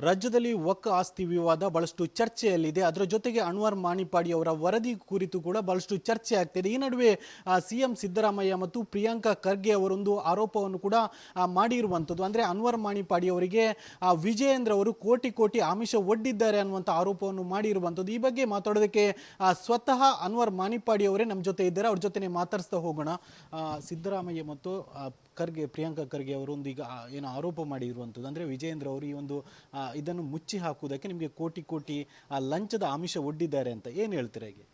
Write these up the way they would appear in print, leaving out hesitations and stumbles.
ರಾಜ್ಯದಲ್ಲಿ ವಕ್ ಆಸ್ತಿ ವಿವಾದ ಬಹಳಷ್ಟು ಚರ್ಚೆಯಲ್ಲಿದೆ. ಅದರ ಜೊತೆಗೆ ಅನ್ವರ್ ಮಾಣಿಪಾಡಿ ಅವರ ವರದಿ ಕುರಿತು ಕೂಡ ಬಹಳಷ್ಟು ಚರ್ಚೆ ಆಗ್ತಿದೆ. ಈ ನಡುವೆ ಸಿಎಂ ಸಿದ್ದರಾಮಯ್ಯ ಮತ್ತು ಪ್ರಿಯಾಂಕಾ ಖರ್ಗೆ ಅವರೊಂದು ಆರೋಪವನ್ನು ಕೂಡ ಮಾಡಿರುವಂಥದ್ದು. ಅಂದರೆ ಅನ್ವರ್ ಮಾಣಿಪಾಡಿ ಅವರಿಗೆ ವಿಜಯೇಂದ್ರ ಅವರು ಕೋಟಿ ಕೋಟಿ ಆಮಿಷ ಒಡ್ಡಿದ್ದಾರೆ ಅನ್ನುವಂಥ ಆರೋಪವನ್ನು ಮಾಡಿರುವಂಥದ್ದು. ಈ ಬಗ್ಗೆ ಮಾತಾಡೋದಕ್ಕೆ ಸ್ವತಃ ಅನ್ವರ್ ಮಾಣಿಪಾಡಿ ಅವರೇ ನಮ್ಮ ಜೊತೆ ಇದ್ದಾರೆ. ಅವ್ರ ಜೊತೆ ಮಾತಾಡಿಸ್ತಾ ಹೋಗೋಣ. ಸಿದ್ದರಾಮಯ್ಯ ಮತ್ತು ಪ್ರಿಯಾಂಕಾ ಖರ್ಗೆ ಅವರು ಒಂದು ಈಗ ಏನು ಆರೋಪ ಮಾಡಿರುವಂಥದ್ದು, ಅಂದರೆ ವಿಜಯೇಂದ್ರ ಅವರು ಈ ಒಂದು ಇದನ್ನು ಮುಚ್ಚಿ ಹಾಕುವುದಕ್ಕೆ ನಿಮಗೆ ಕೋಟಿ ಕೋಟಿ ಲಂಚದ ಆಮಿಷ ಒಡ್ಡಿದ್ದಾರೆ ಅಂತ ಏನು ಹೇಳ್ತೀರಾ? ಹೇಗೆ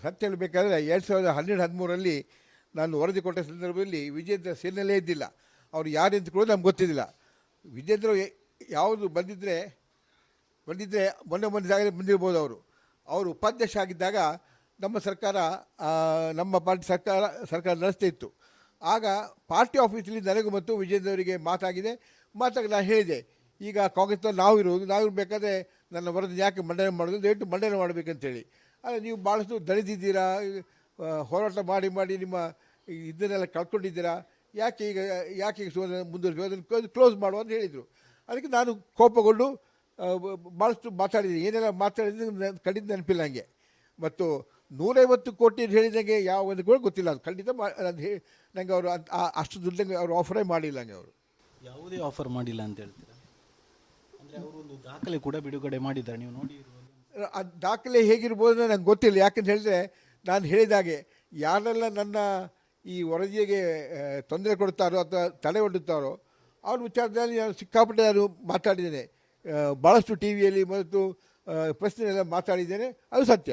ಸತ್ಯ ಹೇಳಬೇಕಾದ್ರೆ 2012-13 ನಾನು ವರದಿ ಕೊಟ್ಟ ಸಂದರ್ಭದಲ್ಲಿ ವಿಜೇಂದ್ರ ಸೇನೆಯಲ್ಲೇ ಇದ್ದಿಲ್ಲ. ಅವರು ಯಾರು ಅಂತ ಕೂಡ ನಮ್ಗೆ ಗೊತ್ತಿದ್ದಿಲ್ಲ. ವಿಜೇಂದ್ರ ಯಾವುದು ಬಂದಿದ್ದರೆ ಮೊನ್ನೆ ಜಾಗ ಬಂದಿರ್ಬೋದು. ಅವರು ಉಪಾಧ್ಯಕ್ಷ ಆಗಿದ್ದಾಗ ನಮ್ಮ ಸರ್ಕಾರ, ನಮ್ಮ ಪಾರ್ಟಿ ಸರ್ಕಾರ ನಡೆಸ್ತಾ ಇತ್ತು. ಆಗ ಪಾರ್ಟಿ ಆಫೀಸಲ್ಲಿ ನನಗೂ ಮತ್ತು ವಿಜೇಂದ್ರ ಅವರಿಗೆ ಮಾತಾಗಿ ನಾನು ಹೇಳಿದೆ, ಈಗ ಕಾಂಗ್ರೆಸ್ನಲ್ಲಿ ನಾವಿರಬೇಕಾದ್ರೆ ನನ್ನ ವರದಿ ಯಾಕೆ ಮಂಡನೆ ಮಾಡೋದು, ದಯವಿಟ್ಟು ಮಂಡನೆ ಮಾಡಬೇಕಂತೇಳಿ. ಆದರೆ ನೀವು ಭಾಳಷ್ಟು ದಣಿದಿದ್ದೀರಾ, ಹೋರಾಟ ಮಾಡಿ ನಿಮ್ಮ ಇದನ್ನೆಲ್ಲ ಕಳ್ಕೊಂಡಿದ್ದೀರಾ, ಯಾಕೆ ಈಗ ಮುಂದುವರಿಸಿ ಅದನ್ನು ಕ್ಲೋಸ್ ಮಾಡುವ ಅಂತ ಹೇಳಿದರು. ಅದಕ್ಕೆ ನಾನು ಕೋಪಗೊಂಡು ಭಾಳಷ್ಟು ಮಾತಾಡಿದ್ದೀನಿ. ಏನೆಲ್ಲ ಮಾತಾಡಿದ್ರೆ ಖಂಡಿತ ನೆನಪಿಲ್ಲ ನನಗೆ. ಮತ್ತು 150 ಕೋಟಿ ಹೇಳಿದಂಗೆ ಯಾವ ಒಂದು ಕೂಡ ಗೊತ್ತಿಲ್ಲ. ಅದು ಖಂಡಿತ ನನಗೆ ಅವರು ಅಷ್ಟು ದುಡ್ಡಂಗೆ ಅವರು ಆಫರೇ ಮಾಡಿಲ್ಲ. ನನಗೆ ಅವರು ಯಾವುದೇ ಆಫರ್ ಮಾಡಿಲ್ಲ ಅಂತ ಹೇಳ್ತೀರಾ? ಅಂದರೆ ಅವರು ಒಂದು ದಾಖಲೆ ಕೂಡ ಬಿಡುಗಡೆ ಮಾಡಿದ್ದಾರೆ, ನೀವು ನೋಡಿ. ಆ ದಾಖಲೆ ಹೇಗಿರ್ಬೋದು ನಂಗೆ ಗೊತ್ತಿಲ್ಲ. ಯಾಕಂತ ಹೇಳಿದ್ರೆ ನಾನು ಹೇಳಿದಾಗೆ ಯಾರೆಲ್ಲ ನನ್ನ ಈ ವರದಿಗೆ ತೊಂದರೆ ಕೊಡ್ತಾರೋ ಅಥವಾ ತಡೆ ಒಡ್ಡುತ್ತಾರೋ ಅವ್ರ ವಿಚಾರದಲ್ಲಿ ನಾನು ಸಿಕ್ಕಾಪಟ್ಟೆ ಮಾತಾಡಿದ್ದೇನೆ. ಭಾಳಷ್ಟು ಟಿ ವಿಯಲ್ಲಿ ಮತ್ತು ಪ್ರಶ್ನೆಯೆಲ್ಲ ಮಾತಾಡಿದ್ದೇನೆ. ಅದು ಸತ್ಯ.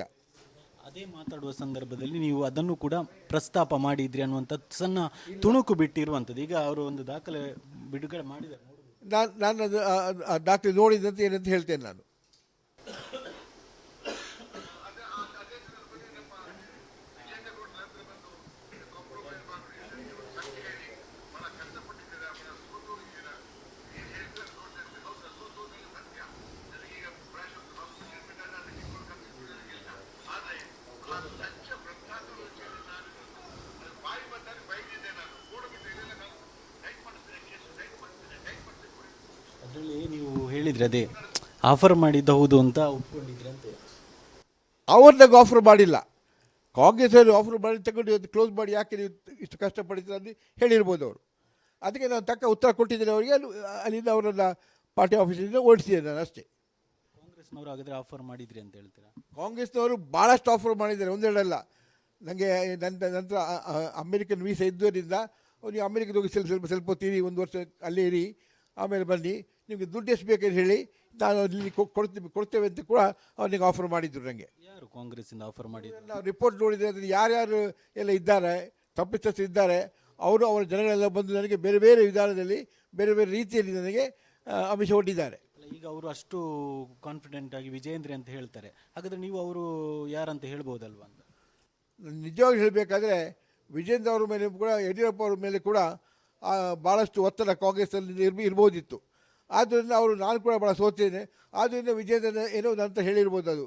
ಅದೇ ಮಾತಾಡುವ ಸಂದರ್ಭದಲ್ಲಿ ನೀವು ಅದನ್ನು ಕೂಡ ಪ್ರಸ್ತಾಪ ಮಾಡಿದ್ರಿ ಅನ್ನುವಂಥ ಸಣ್ಣ ತುಣುಕು ಬಿಟ್ಟಿರುವಂಥದ್ದು. ಈಗ ಅವರು ಒಂದು ದಾಖಲೆ ಬಿಡುಗಡೆ ಮಾಡಿದ್ದಾರೆ. ನಾನು ಅದು ದಾಖಲೆ ನೋಡಿದಂತೆ ಏನಂತ ಹೇಳ್ತೇನೆ ನಾನು. ಅದರಲ್ಲಿ ನೀವು ಹೇಳಿದ್ರೆ ಅದೇ ಆಫರ್ ಮಾಡಿದ್ದು ಹೌದು ಅಂತ ಒಪ್ಕೊಂಡಿದ್ರೆ ಅಂತ. ಅವ್ರನ್ನಾಗ ಆಫರ್ ಮಾಡಿಲ್ಲ. ಕಾಂಗ್ರೆಸ್ ಅವರು ಆಫರ್ ಮಾಡಿ ತಗೊಂಡು ಇವತ್ತು ಕ್ಲೋಸ್ ಮಾಡಿ ಯಾಕೆ ನೀವು ಇಷ್ಟು ಕಷ್ಟಪಡ್ತೀರ ಅಂತ ಹೇಳಿರ್ಬೋದು ಅವರು. ಅದಕ್ಕೆ ನಾನು ತಕ್ಕ ಉತ್ತರ ಕೊಟ್ಟಿದ್ದೇನೆ ಅವರಿಗೆ. ಅಲ್ಲಿಂದ ಅವರನ್ನು ಪಾರ್ಟಿ ಆಫೀಸಿಂದ ಓಡಿಸಿದ್ದೇನೆ ನಾನು ಅಷ್ಟೇ. ಕಾಂಗ್ರೆಸ್ನವರು ಹಾಗಾದರೆ ಆಫರ್ ಮಾಡಿದ್ರಿ ಅಂತ ಹೇಳ್ತೀರಾ? ಕಾಂಗ್ರೆಸ್ನವರು ಭಾಳಷ್ಟು ಆಫರ್ ಮಾಡಿದ್ದಾರೆ, ಒಂದೆರಡಲ್ಲ. ನನಗೆ ನಂತರ ಅಮೇರಿಕನ್ ವೀಸಾ ಇದ್ದವರಿಂದ ನೀವು ಅಮೇರಿಕದ ಹೋಗಿ ಸ್ವಲ್ಪ ಹೊತ್ತೀರಿ, 1 ವರ್ಷ ಅಲ್ಲೇ ಇರಿ, ಆಮೇಲೆ ಬನ್ನಿ, ನಿಮಗೆ ದುಡ್ಡು ಎಷ್ಟು ಬೇಕಂತ ಹೇಳಿ ನಾನು ಅಲ್ಲಿ ಕೊಡ್ತೇವೆ ಅಂತ ಕೂಡ ಅವನಿಗೆ ಆಫರ್ ಮಾಡಿದ್ರು. ನನಗೆ ಯಾರು ಕಾಂಗ್ರೆಸ್ಸಿಂದ ಆಫರ್ ಮಾಡಿದ್ರು? ನಾವು ರಿಪೋರ್ಟ್ ನೋಡಿದರೆ ಅದರಲ್ಲಿ ಯಾರ್ಯಾರು ಎಲ್ಲ ಇದ್ದಾರೆ, ತಪ್ಪಿತಸ್ಥರು ಇದ್ದಾರೆ, ಅವರು ಅವರ ಜನಗಳೆಲ್ಲ ಬಂದು ನನಗೆ ಬೇರೆ ಬೇರೆ ವಿಧಾನದಲ್ಲಿ ಬೇರೆ ಬೇರೆ ರೀತಿಯಲ್ಲಿ ನನಗೆ ಆಮಿಷ ಒಡ್ಡಿದ್ದಾರೆ. ಈಗ ಅವರು ಅಷ್ಟು ಕಾನ್ಫಿಡೆಂಟ್ ಆಗಿ ವಿಜಯೇಂದ್ರ ಅಂತ ಹೇಳ್ತಾರೆ, ಹಾಗಾದರೆ ನೀವು ಅವರು ಯಾರಂತ ಹೇಳ್ಬೋದಲ್ವ ಅಂತ? ನಿಜವಾಗಿ ಹೇಳಬೇಕಾದ್ರೆ ವಿಜೇಂದ್ರ ಅವರ ಮೇಲೆ ಕೂಡ, ಯಡಿಯೂರಪ್ಪ ಅವರ ಮೇಲೆ ಕೂಡ ಭಾಳಷ್ಟು ಒತ್ತಡ ಕಾಂಗ್ರೆಸ್ಸಲ್ಲಿ ಇರ್ಬೋದಿತ್ತು. ಆದ್ದರಿಂದ ನಾನು ಕೂಡ ಭಾಳ ಸೋತಿದ್ದೇನೆ. ಆದ್ದರಿಂದ ವಿಜೇಂದ್ರ ಏನೋ ಅಂತ ಹೇಳಿರ್ಬೋದು.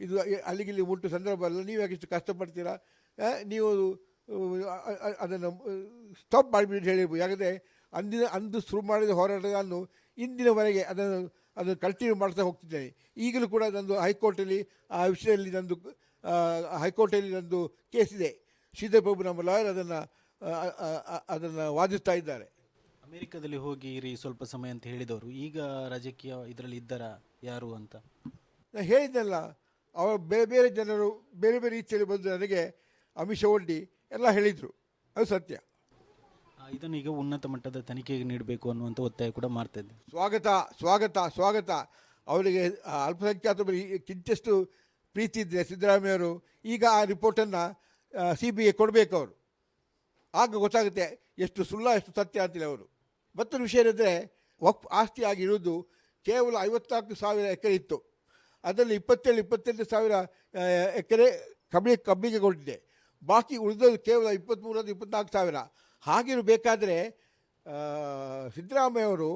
ಇದು ಅಲ್ಲಿಗಿಲ್ಲಿ ಮುಟ್ಟು ಸಂದರ್ಭ ಅಲ್ಲ, ನೀವು ಯಾಕೆ ಇಷ್ಟು ಕಷ್ಟಪಡ್ತೀರಾ, ನೀವು ಅದನ್ನು ಸ್ಟಾಪ್ ಮಾಡಿಬಿಟ್ಟು ಹೇಳಿರ್ಬೋದು. ಯಾಕಂದರೆ ಅಂದು ಶುರು ಮಾಡಿದ ಹೋರಾಟ ನಾನು ಇಂದಿನವರೆಗೆ ಅದನ್ನು ಕಂಟಿನ್ಯೂ ಮಾಡ್ತಾ ಹೋಗ್ತಿದ್ದೇನೆ. ಈಗಲೂ ಕೂಡ ನಂದು ಹೈಕೋರ್ಟಲ್ಲಿ ಆ ವಿಷಯದಲ್ಲಿ ಹೈಕೋರ್ಟಲ್ಲಿ ನಂದು ಕೇಸಿದೆ. ಶ್ರೀಧರ್ ನಮ್ಮ ಲಾಯರ್ ಅದನ್ನು ವಾದಿಸ್ತಾ ಇದ್ದಾರೆ. ಅಮೆರಿಕದಲ್ಲಿ ಹೋಗಿ ಇರಿ ಸ್ವಲ್ಪ ಸಮಯ ಅಂತ ಹೇಳಿದವರು ಈಗ ರಾಜಕೀಯ ಇದರಲ್ಲಿ ಇದ್ದಾರಾ ಯಾರು ಅಂತ? ನಾನು ಹೇಳಿದ್ದೆಲ್ಲ, ಅವರು ಬೇರೆ ಬೇರೆ ಜನರು ಬೇರೆ ಬೇರೆ ರೀತಿಯಲ್ಲಿ ಬಂದು ನನಗೆ ಆಮಿಷ ಒಡ್ಡಿ ಎಲ್ಲ ಹೇಳಿದರು. ಅದು ಸತ್ಯ. ಇದನ್ನು ಈಗ ಉನ್ನತ ಮಟ್ಟದ ತನಿಖೆಗೆ ನೀಡಬೇಕು ಅನ್ನುವಂಥ ಒತ್ತಾಯ ಕೂಡ ಮಾಡ್ತಾ ಇದ್ದೆ. ಸ್ವಾಗತ. ಅವರಿಗೆ ಅಲ್ಪಸಂಖ್ಯಾತ ಕಿಂಚಷ್ಟು ಪ್ರೀತಿ ಇದ್ದರೆ ಸಿದ್ದರಾಮಯ್ಯವರು ಈಗ ಆ ರಿಪೋರ್ಟನ್ನು CBI ಕೊಡಬೇಕು. ಅವರು ಆಗ ಗೊತ್ತಾಗುತ್ತೆ ಎಷ್ಟು ಸುಳ್ಳ ಎಷ್ಟು ಸತ್ಯ ಅಂತಿಲ್ಲ ಅವರು. ಮತ್ತೊಂದು ವಿಷಯ ಏನಂದರೆ, ವಕ್ಫ್ ಆಸ್ತಿ ಆಗಿರುವುದು ಕೇವಲ 54,000 ಎಕರೆ ಇತ್ತು. ಅದರಲ್ಲಿ 28,000 ಎಕರೆ ಕಬ್ಬಿಗೆ ಕೊಟ್ಟಿದೆ. ಬಾಕಿ ಉಳಿದದ್ದು ಕೇವಲ 23,000-24,000. ಹಾಗಿರಬೇಕಾದ್ರೆ ಸಿದ್ದರಾಮಯ್ಯವರು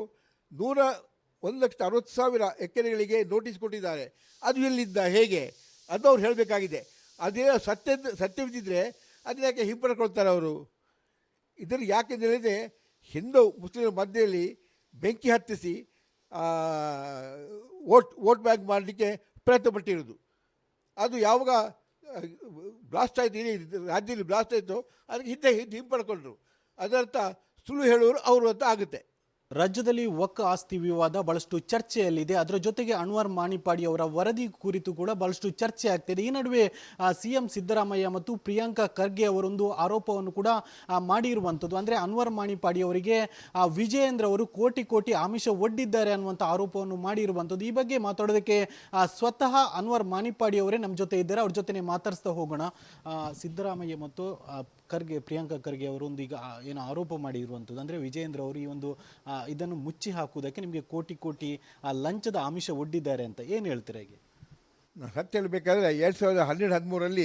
1,60,000 ಎಕರೆಗಳಿಗೆ ನೋಟಿಸ್ ಕೊಟ್ಟಿದ್ದಾರೆ. ಅದು ಎಲ್ಲಿದ್ದ, ಹೇಗೆ, ಅದು ಅವ್ರು ಹೇಳಬೇಕಾಗಿದೆ. ಅದೇ ಸತ್ಯವಿದ್ದರೆ ಅದನ್ನ ಯಾಕೆ ಹಿಂಪಡ್ಕೊಳ್ತಾರೆ ಅವರು? ಇದರಲ್ಲಿ ಯಾಕೆಂದು ಹೇಳಿದರೆ, ಹಿಂದೂ ಮುಸ್ಲಿಮರ ಮಧ್ಯೆಯಲ್ಲಿ ಬೆಂಕಿ ಹತ್ತಿಸಿ ವೋಟ್ ಬ್ಯಾಂಕ್ ಮಾಡಲಿಕ್ಕೆ ಪ್ರಯತ್ನ ಪಟ್ಟಿರೋದು. ಅದು ಯಾವಾಗ ಬ್ಲಾಸ್ಟ್ ಆಯಿತು, ಇಡೀ ರಾಜ್ಯದಲ್ಲಿ ಬ್ಲಾಸ್ಟ್ ಆಯಿತು, ಅದಕ್ಕೆ ಹಿಂಪಡ್ಕೊಂಡ್ರು. ಅದರ್ಥ ಸುಳ್ಳು ಹೇಳುವವರು ಅವರು ಅಂತ ಆಗುತ್ತೆ. ರಾಜ್ಯದಲ್ಲಿ ಒಕ್ಕ ಆಸ್ತಿ ವಿವಾದ ಬಹಳಷ್ಟು ಚರ್ಚೆಯಲ್ಲಿದೆ. ಅದರ ಜೊತೆಗೆ ಅನ್ವರ್ ಮಾಣಿಪಾಡಿ ಅವರ ವರದಿ ಕುರಿತು ಕೂಡ ಬಹಳಷ್ಟು ಚರ್ಚೆ ಆಗ್ತಿದೆ. ಈ ನಡುವೆ ಸಿಎಂ ಸಿದ್ದರಾಮಯ್ಯ ಮತ್ತು ಪ್ರಿಯಾಂಕಾ ಖರ್ಗೆ ಅವರೊಂದು ಆರೋಪವನ್ನು ಕೂಡ ಮಾಡಿರುವಂಥದ್ದು. ಅಂದರೆ ಅನ್ವರ್ ಮಾಣಿಪಾಡಿ ಅವರಿಗೆ ವಿಜಯೇಂದ್ರ ಅವರು ಕೋಟಿ ಕೋಟಿ ಆಮಿಷ ಒಡ್ಡಿದ್ದಾರೆ ಅನ್ನುವಂಥ ಆರೋಪವನ್ನು ಮಾಡಿರುವಂಥದ್ದು. ಈ ಬಗ್ಗೆ ಮಾತಾಡೋದಕ್ಕೆ ಸ್ವತಃ ಅನ್ವರ್ ಮಾಣಿಪಾಡಿ ಅವರೇ ನಮ್ಮ ಜೊತೆ ಇದ್ದಾರೆ. ಅವ್ರ ಜೊತೆ ಮಾತಾಡಿಸ್ತಾ ಹೋಗೋಣ. ಸಿದ್ದರಾಮಯ್ಯ ಮತ್ತು ಪ್ರಿಯಾಂಕಾ ಖರ್ಗೆ ಅವರು ಒಂದು ಈಗ ಏನು ಆರೋಪ ಮಾಡಿರುವಂಥದ್ದು, ಅಂದರೆ ವಿಜಯೇಂದ್ರ ಅವರು ಈ ಒಂದು ಇದನ್ನು ಮುಚ್ಚಿ ಹಾಕುವುದಕ್ಕೆ ನಿಮಗೆ ಕೋಟಿ ಕೋಟಿ ಲಂಚದ ಆಮಿಷ ಒಡ್ಡಿದ್ದಾರೆ ಅಂತ ಏನು ಹೇಳ್ತೀರಾ? ಹೀಗೆ ನಾನು ಸತ್ಯ ಹೇಳಬೇಕಾದ್ರೆ 2012-13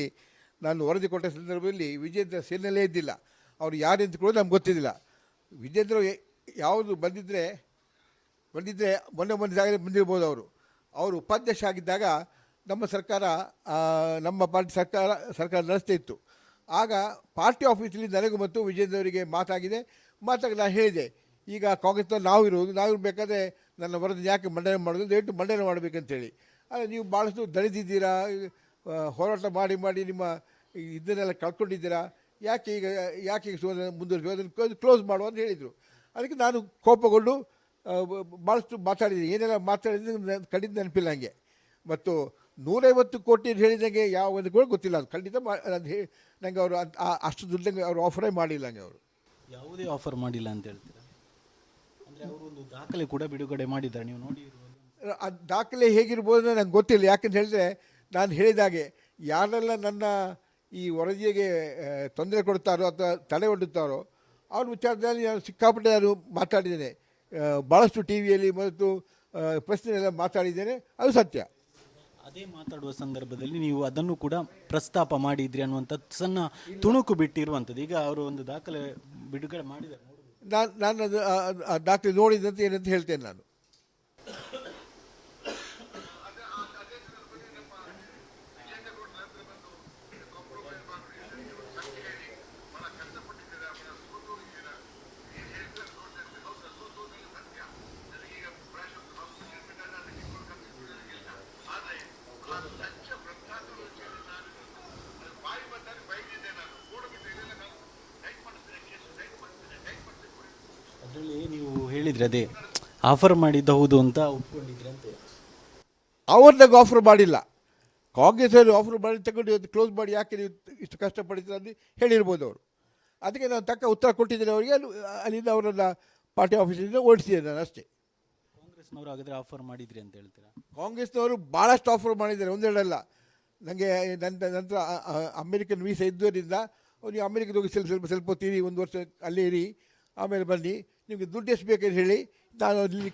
ನಾನು ವರದಿ ಕೊಟ್ಟ ಸಂದರ್ಭದಲ್ಲಿ ವಿಜೇಂದ್ರ ಸೇನೆಯಲ್ಲೇ ಇದ್ದಿಲ್ಲ. ಅವರು ಯಾರು ಅಂತ ಕೂಡ ನಮ್ಗೆ ಗೊತ್ತಿದ್ದಿಲ್ಲ. ವಿಜೇಂದ್ರ ಯಾವುದು ಬಂದಿದ್ದರೆ ಮೊನ್ನೆ ಜಾಗದಲ್ಲಿ ಬಂದಿರ್ಬೋದು. ಅವರು ಉಪಾಧ್ಯಕ್ಷ ಆಗಿದ್ದಾಗ ನಮ್ಮ ಸರ್ಕಾರ ನಮ್ಮ ಪಾರ್ಟಿ ಸರ್ಕಾರ ನಡೆಸ್ತಾ ಇತ್ತು. ಆಗ ಪಾರ್ಟಿ ಆಫೀಸಲ್ಲಿ ನನಗೂ ಮತ್ತು ವಿಜೇಂದ್ರ ಅವರಿಗೆ ಮಾತಾಗಿ ನಾನು ಹೇಳಿದೆ, ಈಗ ಕಾಂಗ್ರೆಸ್ನಲ್ಲಿ ನಾವಿರಬೇಕಾದ್ರೆ ನನ್ನ ವರದಿ ಯಾಕೆ ಮಂಡನೆ ಮಾಡೋದು, ದಯವಿಟ್ಟು ಮಂಡನೆ ಮಾಡಬೇಕಂತೇಳಿ. ಆದರೆ ನೀವು ಭಾಳಷ್ಟು ದಣಿದಿದ್ದೀರಾ, ಹೋರಾಟ ಮಾಡಿ ನಿಮ್ಮ ಇದನ್ನೆಲ್ಲ ಕಳ್ಕೊಂಡಿದ್ದೀರಾ, ಯಾಕೆ ಈಗ ಮುಂದುವರಿಸಿ ಅದನ್ನು ಕ್ಲೋಸ್ ಮಾಡುವ ಅಂತ ಹೇಳಿದರು. ಅದಕ್ಕೆ ನಾನು ಕೋಪಗೊಂಡು ಭಾಳಷ್ಟು ಮಾತಾಡಿದ್ದೀನಿ. ಏನೆಲ್ಲ ಮಾತಾಡಿದ್ರೆ ಖಂಡಿತ ನೆನಪಿಲ್ಲ ನನಗೆ. ಮತ್ತು 150 ಕೋಟಿ ಹೇಳಿದಂಗೆ ಯಾವ ಒಂದು ಕೂಡ ಗೊತ್ತಿಲ್ಲ. ಅದು ಖಂಡಿತ ನನಗೆ ಅವರು ಅಷ್ಟು ದುಡ್ಡಂಗೆ ಅವರು ಆಫರೇ ಮಾಡಿಲ್ಲ. ನನಗೆ ಅವರು ಯಾವುದೇ ಆಫರ್ ಮಾಡಿಲ್ಲ ಅಂತ ಹೇಳ್ತೀರಾ? ಅಂದರೆ ಅವರು ಒಂದು ದಾಖಲೆ ಕೂಡ ಬಿಡುಗಡೆ ಮಾಡಿದ್ದಾರೆ, ನೀವು ನೋಡಿ. ಆ ದಾಖಲೆ ಹೇಗಿರ್ಬೋದು ನಂಗೆ ಗೊತ್ತಿಲ್ಲ. ಯಾಕಂತ ಹೇಳಿದ್ರೆ ನಾನು ಹೇಳಿದಾಗೆ ಯಾರೆಲ್ಲ ನನ್ನ ಈ ವರದಿಗೆ ತೊಂದರೆ ಕೊಡ್ತಾರೋ ಅಥವಾ ತಡೆ ಒಡ್ಡುತ್ತಾರೋ ಅವ್ರ ವಿಚಾರದಲ್ಲಿ ನಾನು ಸಿಕ್ಕಾಪಟ್ಟೆ ನಾನು ಮಾತಾಡಿದ್ದೇನೆ. ಭಾಳಷ್ಟು ಟಿ ವಿಯಲ್ಲಿ ಮತ್ತು ಪ್ರಶ್ನೆಯೆಲ್ಲ ಮಾತಾಡಿದ್ದೇನೆ, ಅದು ಸತ್ಯ. ಅದೇ ಮಾತಾಡುವ ಸಂದರ್ಭದಲ್ಲಿ ನೀವು ಅದನ್ನು ಕೂಡ ಪ್ರಸ್ತಾಪ ಮಾಡಿದ್ರಿ ಅನ್ನುವಂಥ ಸಣ್ಣ ತುಣುಕು ಬಿಟ್ಟಿರುವಂಥದ್ದು. ಈಗ ಅವರು ಒಂದು ದಾಖಲೆ ಬಿಡುಗಡೆ ಮಾಡಿದ್ದಾರೆ. ನಾನು ಅದು ಆ ದಾಖಲೆ ನೋಡಿದಂತೆ ಏನಂತ ಹೇಳ್ತೇನೆ ನಾನು. ಅದರಲ್ಲಿ ನೀವು ಹೇಳಿದ್ರಿ ಅದೇ ಆಫರ್ ಮಾಡಿದ್ದು ಹೌದು ಅಂತ ಒಪ್ಕೊಂಡಿದ್ರಿ ಅಂತ. ಅವ್ರನ್ನಾಗ ಆಫರ್ ಮಾಡಿಲ್ಲ, ಕಾಂಗ್ರೆಸ್ ಅವರು ಆಫರ್ ಮಾಡಿ ತಗೊಂಡು ಇವತ್ತು ಕ್ಲೋಸ್ ಮಾಡಿ ಯಾಕೆ ನೀವು ಇಷ್ಟು ಕಷ್ಟಪಡ್ತೀರ ಅಂತ ಹೇಳಿರ್ಬೋದು ಅವರು. ಅದಕ್ಕೆ ನಾನು ತಕ್ಕ ಉತ್ತರ ಕೊಟ್ಟಿದ್ದೇನೆ ಅವರಿಗೆ. ಅಲ್ಲಿಂದ ಅವರನ್ನು ಪಾರ್ಟಿ ಆಫೀಸಿಂದ ಓಡಿಸಿದೆ ನಾನು ಅಷ್ಟೇ. ಕಾಂಗ್ರೆಸ್ನವರು ಹಾಗಾದರೆ ಆಫರ್ ಮಾಡಿದ್ರಿ ಅಂತ ಹೇಳ್ತೀರಾ? ಕಾಂಗ್ರೆಸ್ನವರು ಭಾಳಷ್ಟು ಆಫರ್ ಮಾಡಿದ್ದಾರೆ, ಒಂದೆರಡಲ್ಲ. ನನಗೆ ನಂತರ ಅಮೇರಿಕನ್ ವೀಸಾ ಇದ್ದುದರಿಂದ ನೀವು ಅಮೇರಿಕದ ಹೋಗಿ ಸ್ವಲ್ಪ ಹೊತ್ತೀರಿ, 1 ವರ್ಷ ಅಲ್ಲೇ ಇರಿ, ಆಮೇಲೆ ಬನ್ನಿ, ನಿಮಗೆ ದುಡ್ಡು ಎಷ್ಟು ಬೇಕಂತ ಹೇಳಿ ನಾನು ಅಲ್ಲಿ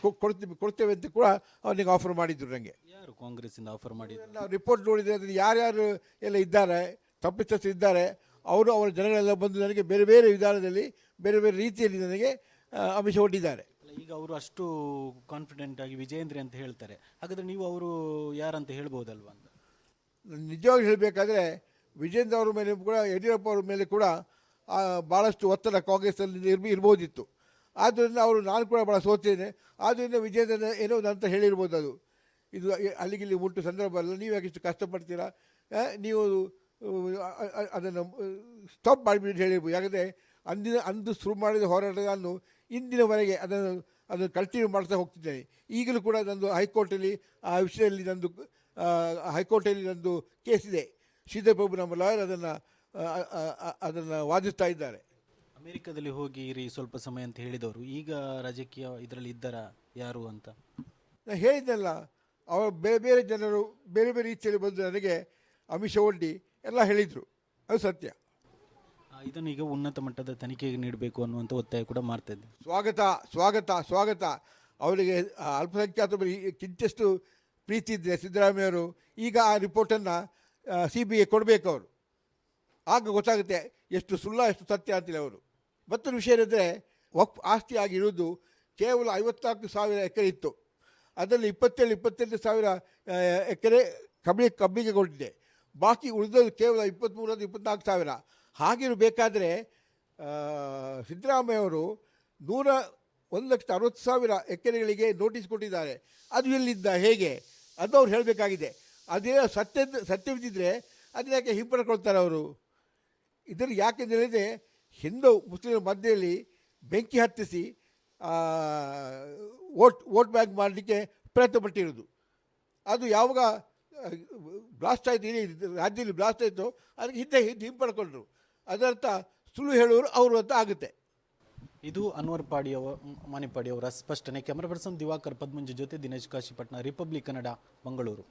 ಕೊಡ್ತೇವೆ ಅಂತ ಕೂಡ ಅವನಿಗೆ ಆಫರ್ ಮಾಡಿದ್ರು. ನನಗೆ ಯಾರು ಕಾಂಗ್ರೆಸ್ಸಿಂದ ಆಫರ್ ಮಾಡಿದ್ರು? ನಾವು ರಿಪೋರ್ಟ್ ನೋಡಿದರೆ ಅದರಲ್ಲಿ ಯಾರ್ಯಾರು ಎಲ್ಲ ಇದ್ದಾರೆ, ತಪ್ಪಿತಸ್ಥರು ಇದ್ದಾರೆ, ಅವರ ಜನಗಳೆಲ್ಲ ಬಂದು ನನಗೆ ಬೇರೆ ಬೇರೆ ವಿಧಾನದಲ್ಲಿ ಬೇರೆ ಬೇರೆ ರೀತಿಯಲ್ಲಿ ನನಗೆ ಆಮಿಷ ಒಡ್ಡಿದ್ದಾರೆ. ಈಗ ಅವರು ಅಷ್ಟು ಕಾನ್ಫಿಡೆಂಟ್ ಆಗಿ ವಿಜಯೇಂದ್ರ ಅಂತ ಹೇಳ್ತಾರೆ, ಹಾಗಾದರೆ ನೀವು ಅವರು ಯಾರಂತ ಹೇಳ್ಬೋದಲ್ವ ಅಂತ? ನಿಜವಾಗಿ ಹೇಳಬೇಕಾದ್ರೆ ವಿಜೇಂದ್ರ ಅವರ ಮೇಲೆ ಕೂಡ ಯಡಿಯೂರಪ್ಪ ಅವರ ಮೇಲೆ ಕೂಡ ಭಾಳಷ್ಟು ಒತ್ತಡ ಕಾಂಗ್ರೆಸ್ಸಲ್ಲಿ ಇರ್ಬೋದಿತ್ತು. ಆದ್ದರಿಂದ ನಾನು ಕೂಡ ಭಾಳ ಸೋತಿದ್ದೇನೆ. ಆದ್ದರಿಂದ ವಿಜೇಂದ್ರ ಏನೋ ಅಂತ ಹೇಳಿರ್ಬೋದು. ಅದು ಇದು ಅಲ್ಲಿಗಿಲ್ಲಿ ಮುಟ್ಟು ಸಂದರ್ಭ ಅಲ್ಲ, ನೀವು ಯಾಕೆ ಇಷ್ಟು ಕಷ್ಟಪಡ್ತೀರಾ, ನೀವು ಅದನ್ನು ಸ್ಟಾಪ್ ಮಾಡಿಬಿಟ್ಟು ಹೇಳಿರ್ಬೋದು. ಯಾಕಂದರೆ ಅಂದು ಶುರು ಮಾಡಿದ ಹೋರಾಟ ನಾನು ಇಂದಿನವರೆಗೆ ಅದನ್ನು ಕಂಟಿನ್ಯೂ ಮಾಡ್ತಾ ಹೋಗ್ತಿದ್ದೇನೆ. ಈಗಲೂ ಕೂಡ ನಂದು ಹೈಕೋರ್ಟಲ್ಲಿ ಆ ವಿಷಯದಲ್ಲಿ ಹೈಕೋರ್ಟಲ್ಲಿ ನಂದು ಕೇಸ್ ಇದೆ. ಶ್ರೀಧರ್ ನಮ್ಮ ಲಾಯರ್ ಅದನ್ನು ವಾದಿಸ್ತಾ ಇದ್ದಾರೆ. ಅಮೆರಿಕದಲ್ಲಿ ಹೋಗಿ ಇರಿ ಸ್ವಲ್ಪ ಸಮಯ ಅಂತ ಹೇಳಿದವರು ಈಗ ರಾಜಕೀಯ ಇದರಲ್ಲಿ ಇದ್ದಾರಾ ಯಾರು ಅಂತ? ನಾನು ಹೇಳಿದ್ದೆಲ್ಲ, ಅವರು ಬೇರೆ ಬೇರೆ ಜನರು ಬೇರೆ ಬೇರೆ ರೀತಿಯಲ್ಲಿ ಬಂದು ನನಗೆ ಆಮಿಷ ಒಡ್ಡಿ ಎಲ್ಲ ಹೇಳಿದರು, ಅದು ಸತ್ಯ. ಇದನ್ನು ಈಗ ಉನ್ನತ ಮಟ್ಟದ ತನಿಖೆಗೆ ನೀಡಬೇಕು ಅನ್ನುವಂಥ ಒತ್ತಾಯ ಕೂಡ ಮಾಡ್ತಾ ಇದ್ದೆ. ಸ್ವಾಗತ. ಅವರಿಗೆ ಅಲ್ಪಸಂಖ್ಯಾತ ಕಿಂಚಷ್ಟು ಪ್ರೀತಿ ಇದ್ದರೆ ಸಿದ್ದರಾಮಯ್ಯವರು ಈಗ ಆ ರಿಪೋರ್ಟನ್ನು CBI ಕೊಡಬೇಕು. ಅವರು ಆಗ ಗೊತ್ತಾಗುತ್ತೆ ಎಷ್ಟು ಸುಳ್ಳ ಎಷ್ಟು ಸತ್ಯ ಅಂತೇಳಿ. ಅವರು ಮತ್ತೊಂದು ವಿಷಯ ಏನಂದರೆ, ವಕ್ಫ್ ಆಸ್ತಿ ಆಗಿರುವುದು ಕೇವಲ 54,000 ಎಕರೆ ಇತ್ತು. ಅದರಲ್ಲಿ 27,000 ಎಕರೆ ಕಬ್ಬಿಗೆ ಕೊಟ್ಟಿದೆ. ಬಾಕಿ ಉಳಿದದ್ದು ಕೇವಲ 23,000-24,000. ಹಾಗಿರಬೇಕಾದ್ರೆ ಸಿದ್ದರಾಮಯ್ಯ ಅವರು 1,60,000 ಎಕರೆಗಳಿಗೆ ನೋಟಿಸ್ ಕೊಟ್ಟಿದ್ದಾರೆ. ಅದು ಎಲ್ಲಿದ್ದ ಹೇಗೆ ಅದು ಅವ್ರು ಹೇಳಬೇಕಾಗಿದೆ. ಅದೇ ಸತ್ಯವಿದ್ದರೆ ಅದನ್ನ ಯಾಕೆ ಹಿಂಪಡ್ಕೊಳ್ತಾರೆ ಅವರು? ಇದನ್ನು ಯಾಕೆ ಹೇಳಿದರೆ ಹಿಂದೂ ಮುಸ್ಲಿಮರ ಮಧ್ಯೆಯಲ್ಲಿ ಬೆಂಕಿ ಹತ್ತಿಸಿ ವೋಟ್ ಬ್ಯಾಂಕ್ ಮಾಡಲಿಕ್ಕೆ ಪ್ರಯತ್ನ ಪಟ್ಟಿರೋದು. ಅದು ಯಾವಾಗ ಬ್ಲಾಸ್ಟ್ ಆಯಿತು, ಇಡೀ ರಾಜ್ಯದಲ್ಲಿ ಬ್ಲಾಸ್ಟ್ ಆಯಿತು, ಅದಕ್ಕೆ ಹಿಂಪಡ್ಕೊಂಡ್ರು. ಅದರ್ಥ ಸುಳ್ಳು ಹೇಳೋರು ಅವರು ಅಂತ ಆಗುತ್ತೆ. ಇದು ಅನ್ವರ್ ಮಾನಿಪಾಡಿ ಅವರ ಸ್ಪಷ್ಟನೆ. ಕ್ಯಾಮರಾ ಪರ್ಸನ್ ದಿವಾಕರ್ ಪದ್ಮಂಜು ಜೊತೆ ದಿನೇಶ್ ಕಾಶಿಪಟ್ನ, ರಿಪಬ್ಲಿಕ್ ಕನ್ನಡ, ಮಂಗಳೂರು.